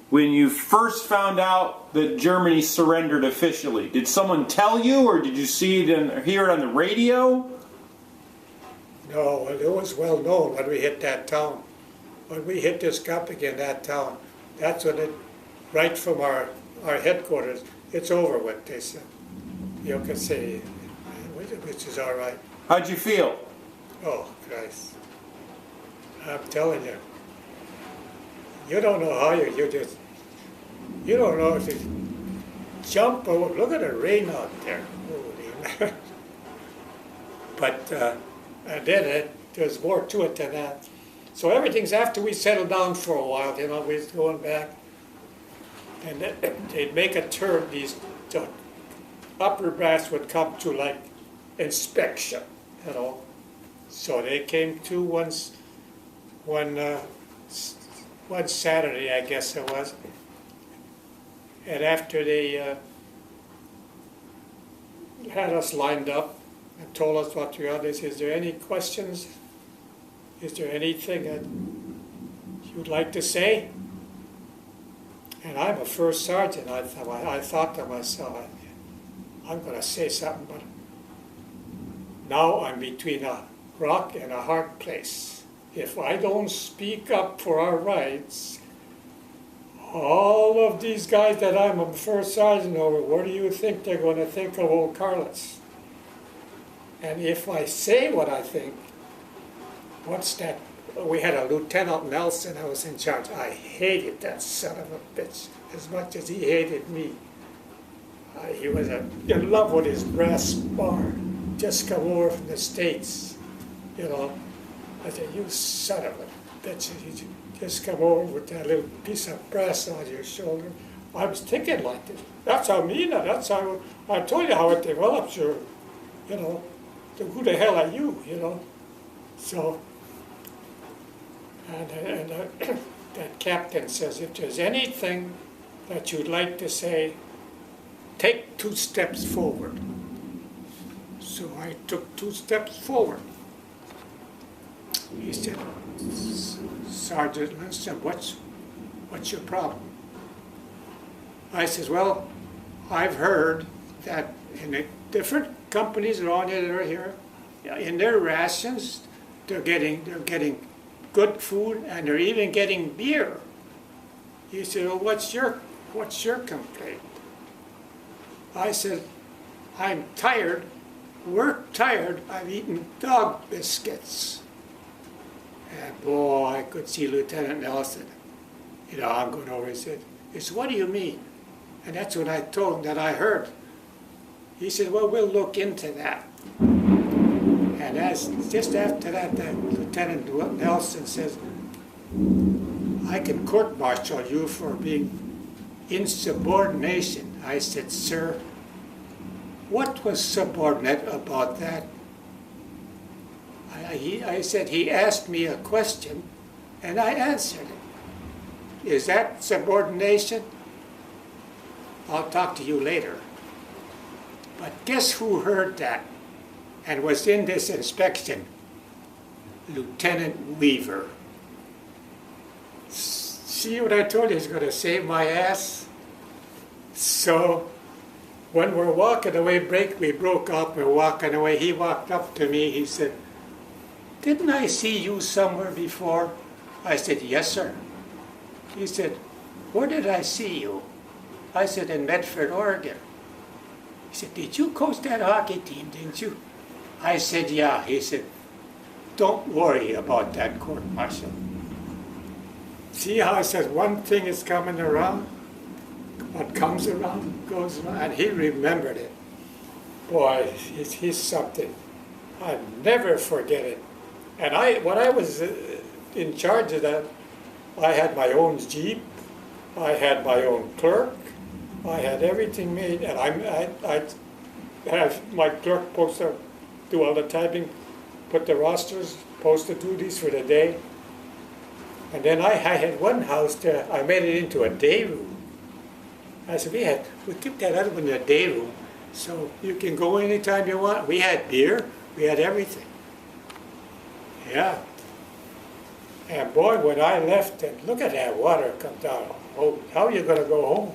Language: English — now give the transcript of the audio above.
when you first found out that Germany surrendered officially? Did someone tell you, or did you see it and hear it on the radio? No, it was well known when we hit that town. When we hit this company in that town, that's when it, right from our headquarters, it's over with, they said. You can say, which is all right. How'd you feel? Oh, Christ. I'm telling you. You don't know how you don't know if you jump or look at the rain out there. Holy. But, and then there's more to it than that. So everything's after we settled down for a while, we was going back. And they'd make a turn, the upper brass would come to like inspection, So they came to one Saturday, I guess it was. And after they had us lined up and told us what we are, they said, is there any questions? Is there anything that you'd like to say? And I'm a first sergeant. I thought to myself, I'm going to say something, but now I'm between a rock and a hard place. If I don't speak up for our rights, all of these guys that I'm a first sergeant over, what do you think they're going to think of old Carlos? And if I say what I think, what's that? We had a Lieutenant Nelson that was in charge. I hated that son of a bitch as much as he hated me. He was in love with his brass bar. Just come over from the States, I said, you son of a bitch. You just come over with that little piece of brass on your shoulder. I was thinking like this. That's how mean, that's how, I told you how it develops your, who the hell are you, So, and that captain says, if there's anything that you'd like to say, take 2 steps forward. So I took 2 steps forward. He said, Sergeant Lindstrom, what's your problem? I says, well, I've heard that in the different companies around here, in their rations, they're getting good food, and they're even getting beer. He said, well, what's your complaint? I said, I'm tired, work tired of eating dog biscuits. And boy, I could see Lieutenant Nelson. I'm going over, he said, what do you mean? And that's when I told him that I heard. He said, well, we'll look into that. And just after that, Lieutenant Nelson says, I can court-martial you for being insubordination. I said, sir, what was subordinate about that? I said, he asked me a question, and I answered it. Is that subordination? I'll talk to you later. But guess who heard that and was in this inspection? Lieutenant Weaver. See what I told you, he's going to save my ass? So when we're walking away, we broke up, we're walking away, he walked up to me, he said, didn't I see you somewhere before? I said, yes, sir. He said, where did I see you? I said, in Medford, Oregon. He said, did you coach that hockey team, didn't you? I said, yeah. He said, don't worry about that court-martial. See how I said one thing is coming around? What comes around goes around. And he remembered it. Boy, he's something. I'll never forget it. And when I was in charge of that, I had my own Jeep, I had my own clerk, I had everything made, and I'd have my clerk post do all the typing, put the rosters, post the duties for the day. And then I had one house there, I made it into a day room. I said, we keep that other one in a day room, so you can go anytime you want. We had beer, we had everything. Yeah. And boy, when I left, and look at that water come down. Oh, now you're gonna go home.